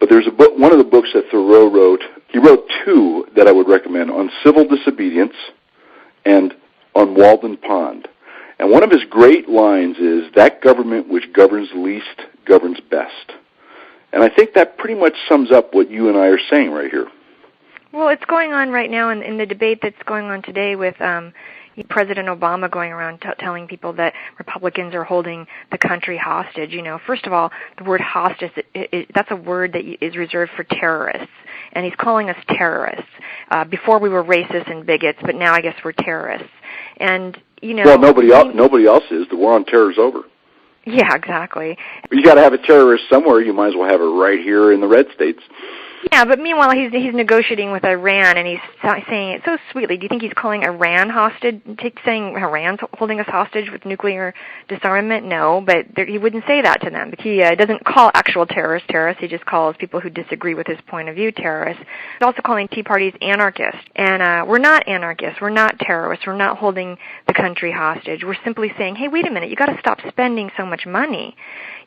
But there's one of the books that Thoreau wrote. He wrote two that I would recommend, on civil disobedience and on Walden Pond. And one of his great lines is, that government which governs least governs best. And I think that pretty much sums up what you and I are saying right here. Well, it's going on right now in the debate that's going on today with President Obama going around telling people that Republicans are holding the country hostage. First of all, the word hostage, that's a word that is reserved for terrorists, and he's calling us terrorists. Before we were racists and bigots, but now I guess we're terrorists. And, well, nobody else is. The war on terror is over. Yeah, exactly. You got to have a terrorist somewhere. You might as well have it right here in the red states. Yeah, but meanwhile, he's negotiating with Iran, and he's saying it so sweetly. Do you think he's calling Iran hostage, saying Iran's holding us hostage with nuclear disarmament? No, but he wouldn't say that to them. He doesn't call actual terrorists terrorists. He just calls people who disagree with his point of view terrorists. He's also calling Tea Parties anarchists. And we're not anarchists. We're not terrorists. We're not holding the country hostage. We're simply saying, hey, wait a minute, you got to stop spending so much money.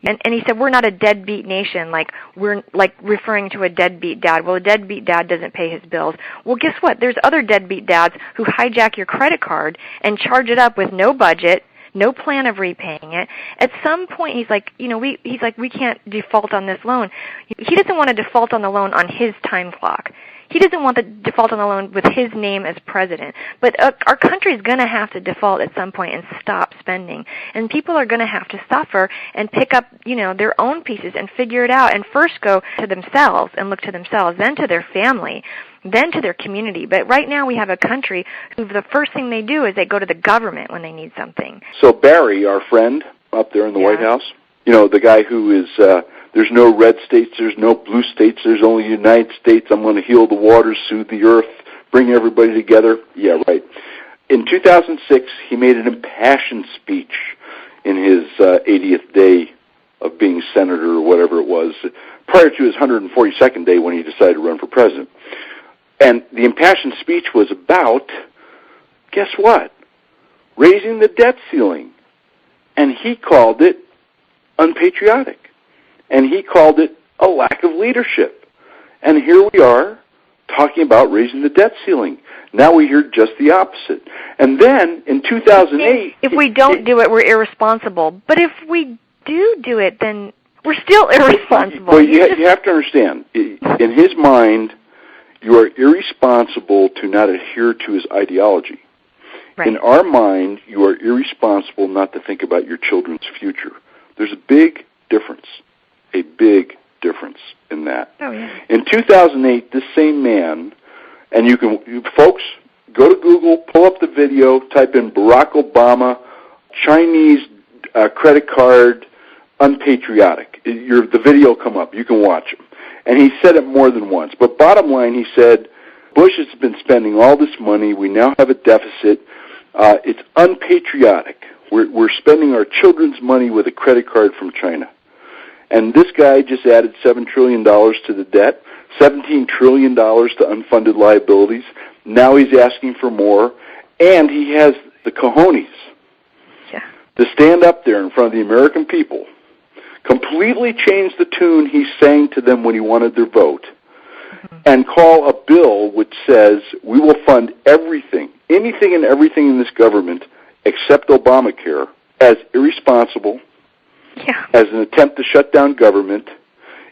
And he said, we're not a deadbeat nation, we're referring to a deadbeat dad. Well, a deadbeat dad doesn't pay his bills. Well, guess what? There's other deadbeat dads who hijack your credit card and charge it up with no budget, no plan of repaying it. At some point, he's like, we can't default on this loan. He doesn't want to default on the loan on his time clock. He doesn't want the default on the loan with his name as president. But our country is going to have to default at some point and stop spending. And people are going to have to suffer and pick up, their own pieces and figure it out, and first go to themselves and look to themselves, then to their family, then to their community. But right now we have a country who the first thing they do is they go to the government when they need something. So Barry, our friend up there in the White House, the guy who is... there's no red states, there's no blue states, there's only United States. I'm going to heal the waters, soothe the earth, bring everybody together. Yeah, right. In 2006, he made an impassioned speech in his 80th day of being senator or whatever it was, prior to his 142nd day when he decided to run for president. And the impassioned speech was about, guess what? Raising the debt ceiling. And he called it unpatriotic. And he called it a lack of leadership. And here we are talking about raising the debt ceiling. Now we hear just the opposite. And then in 2008... If we don't do it, we're irresponsible. But if we do it, then we're still irresponsible. Well, you have to understand, in his mind, you are irresponsible to not adhere to his ideology. Right. In our mind, you are irresponsible not to think about your children's future. There's a big difference. A big difference in that. Oh, yeah. In 2008, this same man, and you folks, go to Google, pull up the video, type in Barack Obama, Chinese credit card, unpatriotic. The video will come up. You can watch him. And he said it more than once. But bottom line, he said, Bush has been spending all this money. We now have a deficit. It's unpatriotic. We're spending our children's money with a credit card from China. And this guy just added $7 trillion to the debt, $17 trillion to unfunded liabilities. Now he's asking for more, and he has the cojones to stand up there in front of the American people, completely change the tune he sang to them when he wanted their vote, and call a bill which says we will fund everything, anything and everything in this government except Obamacare, as irresponsible, as an attempt to shut down government,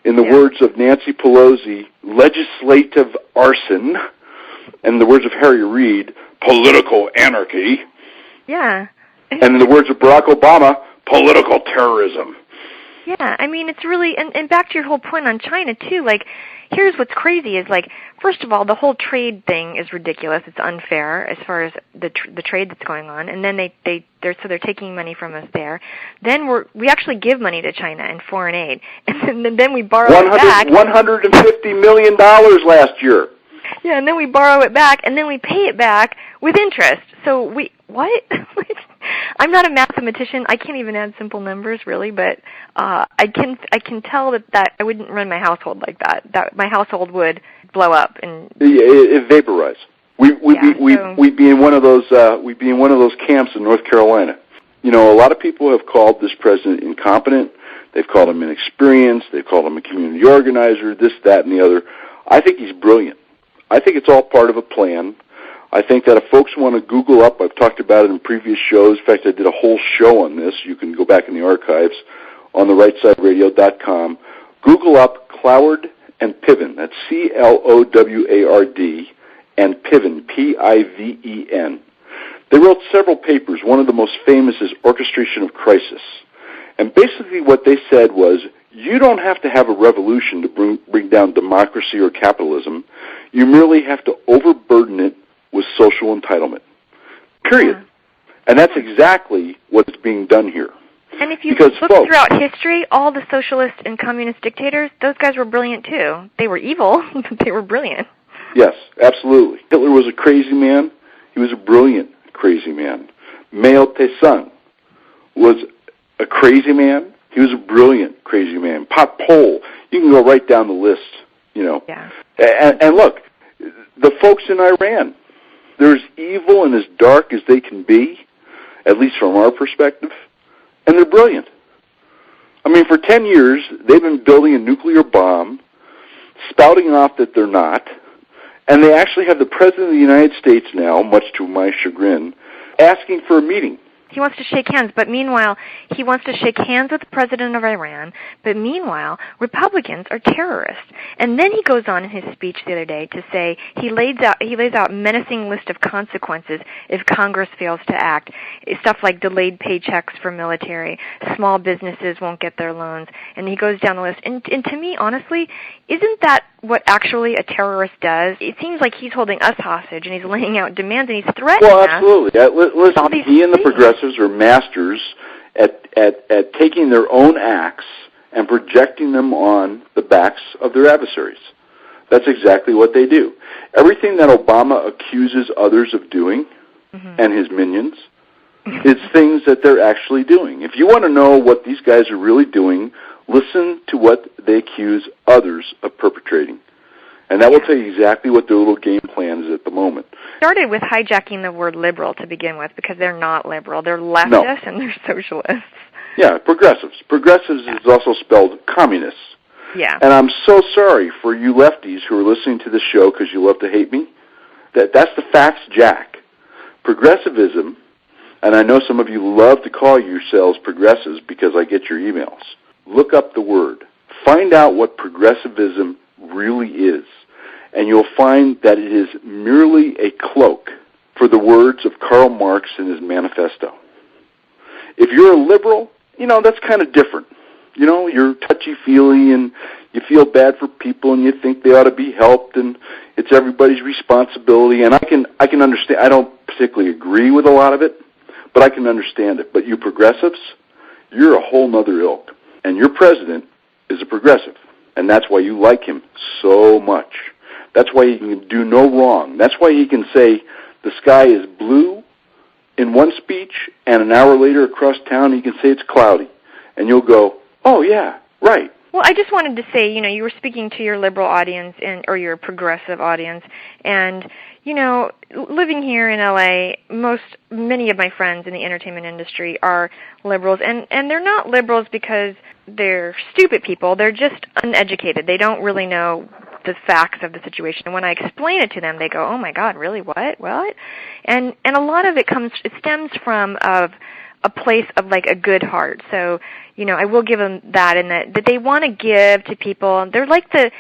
in the words of Nancy Pelosi, legislative arson, and in the words of Harry Reid, political anarchy, and in the words of Barack Obama, political terrorism. Yeah, I mean, it's really, and back to your whole point on China, too, like, here's what's crazy is, like, first of all, the whole trade thing is ridiculous. It's unfair as far as the trade that's going on. And then they're taking money from us there. Then we actually give money to China in foreign aid. And then we borrow it back. $150 million last year. Yeah, and then we borrow it back, and then we pay it back with interest. So what? I'm not a mathematician. I can't even add simple numbers, really, but I can tell that I wouldn't run my household like that. That my household would blow up and it vaporize. We'd be in one of those camps in North Carolina. You know, a lot of people have called this president incompetent. They've called him inexperienced. They've called him a community organizer. This, that, and the other. I think he's brilliant. I think it's all part of a plan. I think that if folks want to Google up, I've talked about it in previous shows. In fact, I did a whole show on this. You can go back in the archives on the rightsideradio.com. Google up Cloward and Piven. That's Cloward and Piven, Piven. They wrote several papers. One of the most famous is Orchestration of Crisis. And basically what they said was, you don't have to have a revolution to bring down democracy or capitalism. You merely have to overburden it with social entitlement. Period. Yeah. And that's exactly what's being done here. And if you look throughout history, all the socialist and communist dictators, those guys were brilliant too. They were evil, but they were brilliant. Yes, absolutely. Hitler was a crazy man. He was a brilliant crazy man. Mao Tse-tung was a crazy man. He was a brilliant crazy man. Pot Pol, you can go right down the list, you know. Yeah. And look, the folks in Iran, they're as evil and as dark as they can be, at least from our perspective, and they're brilliant. I mean, for 10 years, they've been building a nuclear bomb, spouting off that they're not, and they actually have the President of the United States now, much to my chagrin, asking for a meeting. He wants to shake hands, but meanwhile, he wants to shake hands with the president of Iran, but meanwhile, Republicans are terrorists. And then he goes on in his speech the other day to say he lays out menacing list of consequences if Congress fails to act. Stuff like delayed paychecks for military, small businesses won't get their loans, and he goes down the list. And to me, honestly, isn't that what actually a terrorist does? It seems like he's holding us hostage, and he's laying out demands, and he's threatening us. Well, absolutely. Listen, he and the progressives are masters at taking their own acts and projecting them on the backs of their adversaries. That's exactly what they do. Everything that Obama accuses others of doing, and his minions, is things that they're actually doing. If you want to know what these guys are really doing, listen to what they accuse others of perpetrating. And that will tell you exactly what their little game plan is at the moment. Started with hijacking the word liberal to begin with, because they're not liberal. They're leftists and they're socialists. Yeah, progressives. Progressives is also spelled communists. Yeah. And I'm so sorry for you lefties who are listening to this show because you love to hate me. That's the facts, Jack. Progressivism, and I know some of you love to call yourselves progressives because I get your emails. Look up the word. Find out what progressivism really is. And you'll find that it is merely a cloak for the words of Karl Marx in his manifesto. If you're a liberal, you know, that's kind of different. You know, you're touchy-feely and you feel bad for people and you think they ought to be helped and it's everybody's responsibility. And I can understand. I don't particularly agree with a lot of it, but I can understand it. But you progressives, you're a whole nother ilk. And your president is a progressive. And that's why you like him so much. That's why he can do no wrong. That's why he can say the sky is blue in one speech, and an hour later across town he can say it's cloudy. And you'll go, oh, yeah, right. Well, I just wanted to say, you were speaking to your liberal audience or your progressive audience, and, living here in LA, many of my friends in the entertainment industry are liberals, and they're not liberals because they're stupid people. They're just uneducated. They don't really know the facts of the situation. And when I explain it to them, they go, "Oh my God, really? What? What?" And a lot of it stems from a place of like a good heart. So, I will give them that, and that they want to give to people. They're like the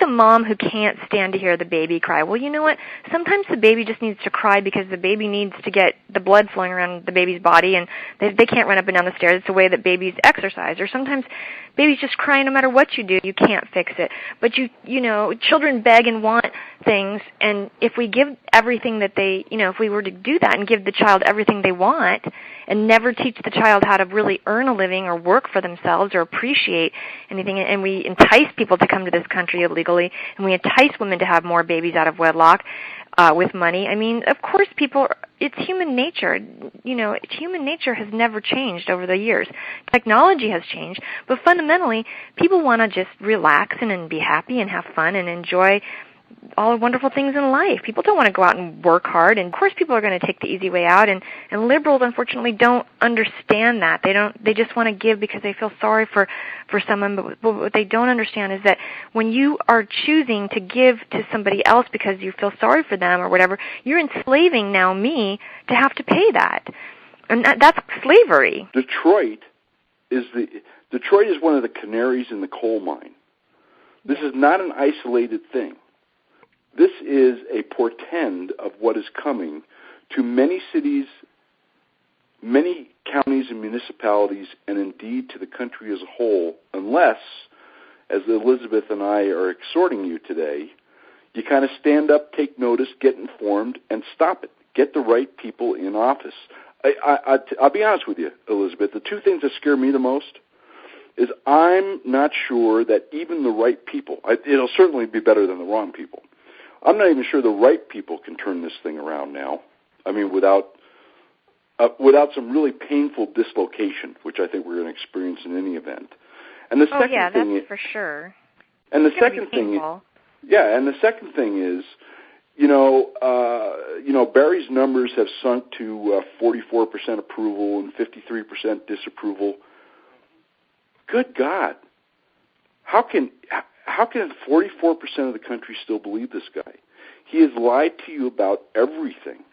mom who can't stand to hear the baby cry. Well, you know what? Sometimes the baby just needs to cry because the baby needs to get the blood flowing around the baby's body, and they can't run up and down the stairs. It's the way that babies exercise. Or sometimes babies just cry no matter what you do. You can't fix it. But children beg and want things, and if we give everything that they, if we were to do that and give the child everything they want and never teach the child how to really earn a living or work for themselves or appreciate anything, and we entice people to come to this country illegally, and we entice women to have more babies out of wedlock with money. I mean, of course, it's human nature. Human nature has never changed over the years. Technology has changed, but fundamentally, people want to just relax and be happy and have fun and enjoy all the wonderful things in life. People don't want to go out and work hard, and of course people are going to take the easy way out, and liberals unfortunately don't understand that. They just want to give because they feel sorry for someone, but what they don't understand is that when you are choosing to give to somebody else because you feel sorry for them or whatever, you're enslaving now me to have to pay that. And that's slavery. Detroit is one of the canaries in the coal mine. This is not an isolated thing. This is a portend of what is coming to many cities, many counties and municipalities, and indeed to the country as a whole, unless, as Elizabeth and I are exhorting you today, you kind of stand up, take notice, get informed, and stop it. Get the right people in office. I'll be honest with you, Elizabeth. The two things that scare me the most is I'm not sure that even the right people, it'll certainly be better than the wrong people. I'm not even sure the right people can turn this thing around now. I mean, without some really painful dislocation, which I think we're going to experience in any event. And the second thing that's for sure. And the second thing, and the second thing is, Barry's numbers have sunk to 44% approval and 53% disapproval. Good God, how can 44% of the country still believe this guy? He has lied to you about everything.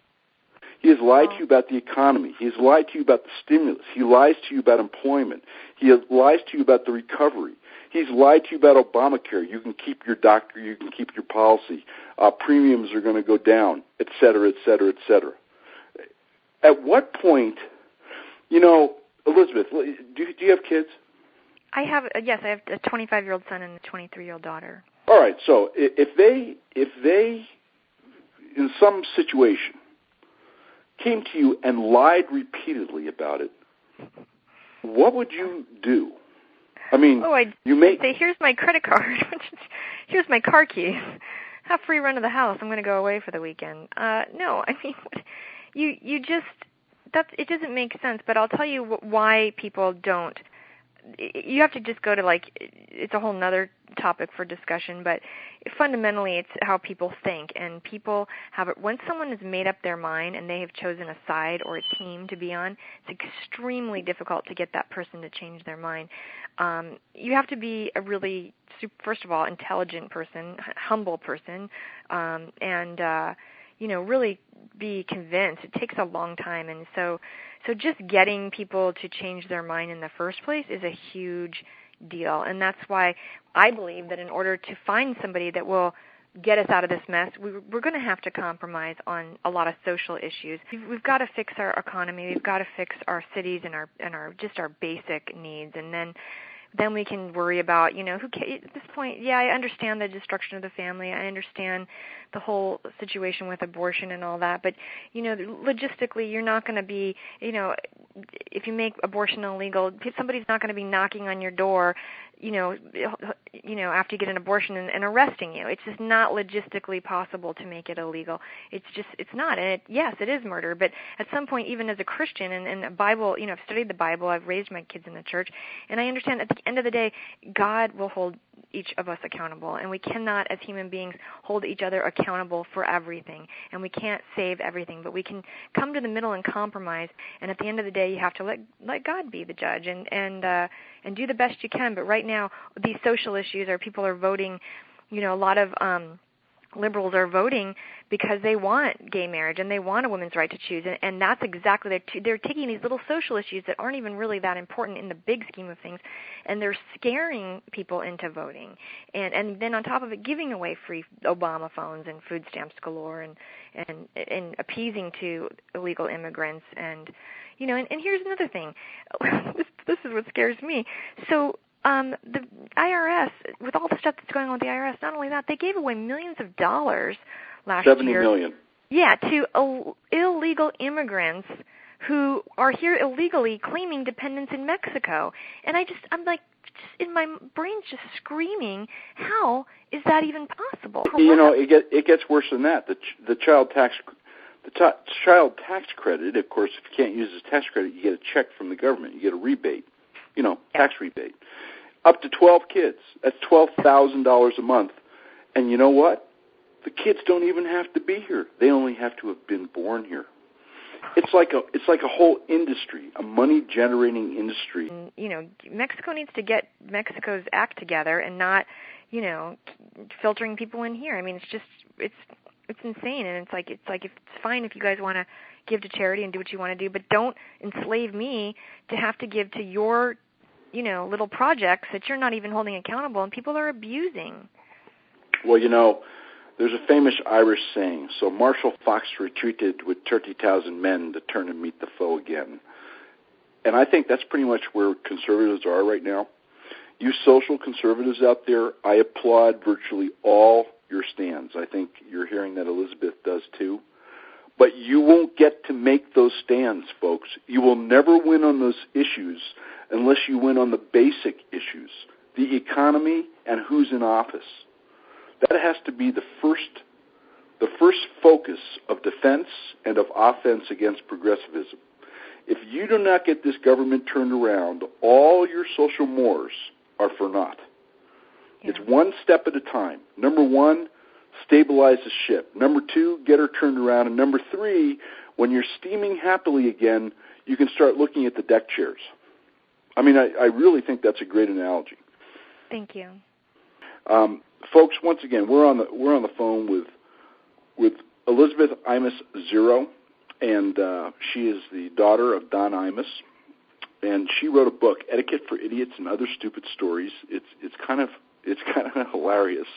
He has lied to you about the economy. He has lied to you about the stimulus. He lies to you about employment. He lies to you about the recovery. He's lied to you about Obamacare. You can keep your doctor. You can keep your policy. Premiums are going to go down, et cetera, et cetera, et cetera. At what point, Elizabeth, do you have kids? I have a 25-year-old son and a 23-year-old daughter. All right, so if they, in some situation, came to you and lied repeatedly about it, what would you do? I mean, I'd say, here's my credit card. Here's my car keys. Have free run of the house. I'm going to go away for the weekend. No, I mean, it doesn't make sense, but I'll tell you why people don't. You have to just go to, it's a whole nother topic for discussion, but fundamentally it's how people think, and people have it. Once someone has made up their mind and they have chosen a side or a team to be on, it's extremely difficult to get that person to change their mind. You have to be a really, first of all, intelligent person, humble person, and really be convinced. It takes a long time, and so just getting people to change their mind in the first place is a huge deal, and that's why I believe that in order to find somebody that will get us out of this mess, we're going to have to compromise on a lot of social issues. We've got to fix our economy. We've got to fix our cities and our basic needs, and then we can worry about, at this point, I understand the destruction of the family. I understand the whole situation with abortion and all that. But, logistically, you're not going to be, if you make abortion illegal, somebody's not going to be knocking on your door after you get an abortion and arresting you. It's just not logistically possible to make it illegal. It's not. And yes, it is murder. But at some point, even as a Christian and the Bible, I've studied the Bible. I've raised my kids in the church, and I understand at the end of the day, God will hold each of us accountable, and we cannot, as human beings, hold each other accountable for everything, and we can't save everything, but we can come to the middle and compromise. And at the end of the day, you have to let God be the judge and do the best you can. But right now, these social issues people are voting. A lot of liberals are voting because they want gay marriage and they want a woman's right to choose, and that's exactly they're taking these little social issues that aren't even really that important in the big scheme of things, and they're scaring people into voting, and then on top of it, giving away free Obama phones and food stamps galore, and appeasing to illegal immigrants, and here's another thing. This is what scares me. So the IRS, with all the stuff that's going on with the IRS, not only that, they gave away millions of dollars last year. $70 million. Yeah, to illegal immigrants who are here illegally claiming dependence in Mexico. And I'm like, in my brain's just screaming, how is that even possible? It gets worse than that. The child tax credit, of course, if you can't use the tax credit, you get a check from the government. You get a rebate, tax rebate. Up to 12 kids. That's $12,000 a month. And you know what? The kids don't even have to be here. They only have to have been born here. It's like a whole industry, a money-generating industry. Mexico needs to get Mexico's act together and not, filtering people in here. I mean, it's insane, and it's like it's fine if you guys want to give to charity and do what you want to do, but don't enslave me to have to give to your little projects that you're not even holding accountable, and people are abusing. Well, there's a famous Irish saying, so Marshal Fox retreated with 30,000 men to turn and meet the foe again. And I think that's pretty much where conservatives are right now. You social conservatives out there, I applaud virtually all your stands. I think you're hearing that Elizabeth does too. But you won't get to make those stands, folks. You will never win on those issues unless you win on the basic issues, the economy and who's in office. That has to be the first focus of defense and of offense against progressivism. If you do not get this government turned around, all your social mores are for naught. Yeah. It's one step at a time. Number one, stabilize the ship. Number two, get her turned around. And number three, when you're steaming happily again, you can start looking at the deck chairs. I mean, I really think that's a great analogy. Thank you. Folks, once again, we're on the phone with Elizabeth Imus Zero, and she is the daughter of Don Imus, and she wrote a book, Etiquette for Idiots and Other Stupid Stories. It's kind of hilarious.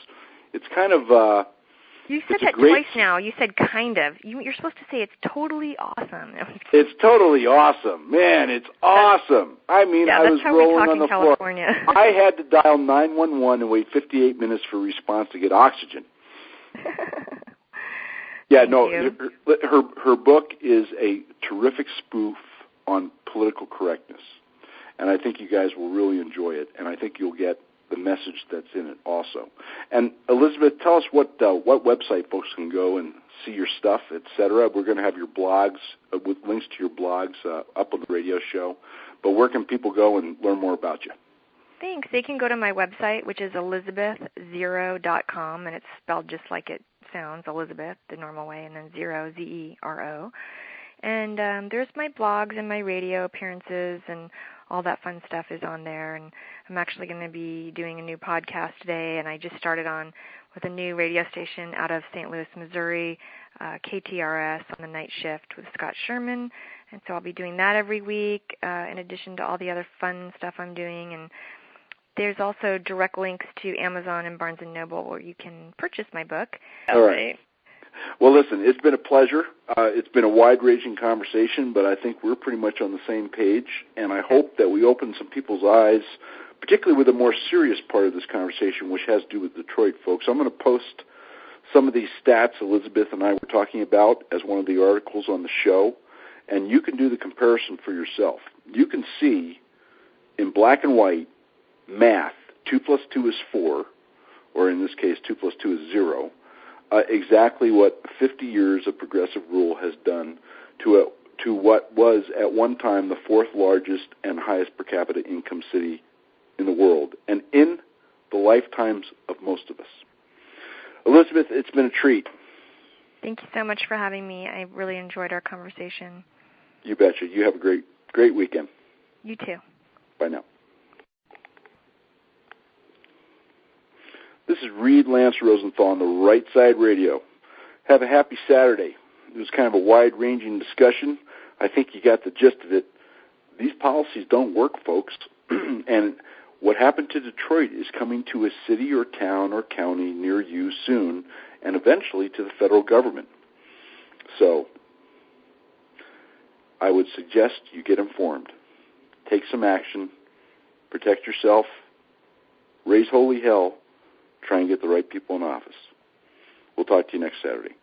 It's kind of you said that twice now. You said kind of. You're supposed to say it's totally awesome. It's totally awesome, man. It's awesome. I mean, I was rolling on the floor. I had to dial 911 and wait 58 minutes for a response to get oxygen. Yeah, no. Her book is a terrific spoof on political correctness, and I think you guys will really enjoy it. And I think you'll get the message that's in it also. And Elizabeth, tell us what website folks can go and see your stuff, etc. We're going to have your blogs with links to your blogs up on the radio show. But where can people go and learn more about you? Thanks. They can go to my website, which is elizabethzero.com, and it's spelled just like it sounds, Elizabeth, the normal way, and then zero, Z-E-R-O. And there's my blogs and my radio appearances, and all that fun stuff is on there. And I'm actually going to be doing a new podcast today, and I just started on with a new radio station out of St. Louis, Missouri, KTRS on the night shift with Scott Sherman. And so I'll be doing that every week in addition to all the other fun stuff I'm doing. And there's also direct links to Amazon and Barnes & Noble where you can purchase my book. All right. Well, listen, it's been a pleasure. It's been a wide-ranging conversation, but I think we're pretty much on the same page, and I hope that we open some people's eyes, particularly with the more serious part of this conversation, which has to do with Detroit, folks. I'm going to post some of these stats Elizabeth and I were talking about as one of the articles on the show, and you can do the comparison for yourself. You can see in black and white math 2 plus 2 is 4, or in this case, 2 plus 2 is 0, exactly what 50 years of progressive rule has done to what was at one time the fourth largest and highest per capita income city in the world, and in the lifetimes of most of us. Elizabeth, it's been a treat. Thank you so much for having me. I really enjoyed our conversation. You betcha. You have a great weekend. You too. Bye now. This is Reid Lance Rosenthal on the Right Side Radio. Have a happy Saturday. It was kind of a wide-ranging discussion. I think you got the gist of it. These policies don't work, folks. And what happened to Detroit is coming to a city or town or county near you soon, and eventually to the federal government. So I would suggest you get informed. Take some action. Protect yourself. Raise holy hell. Try and get the right people in office. We'll talk to you next Saturday.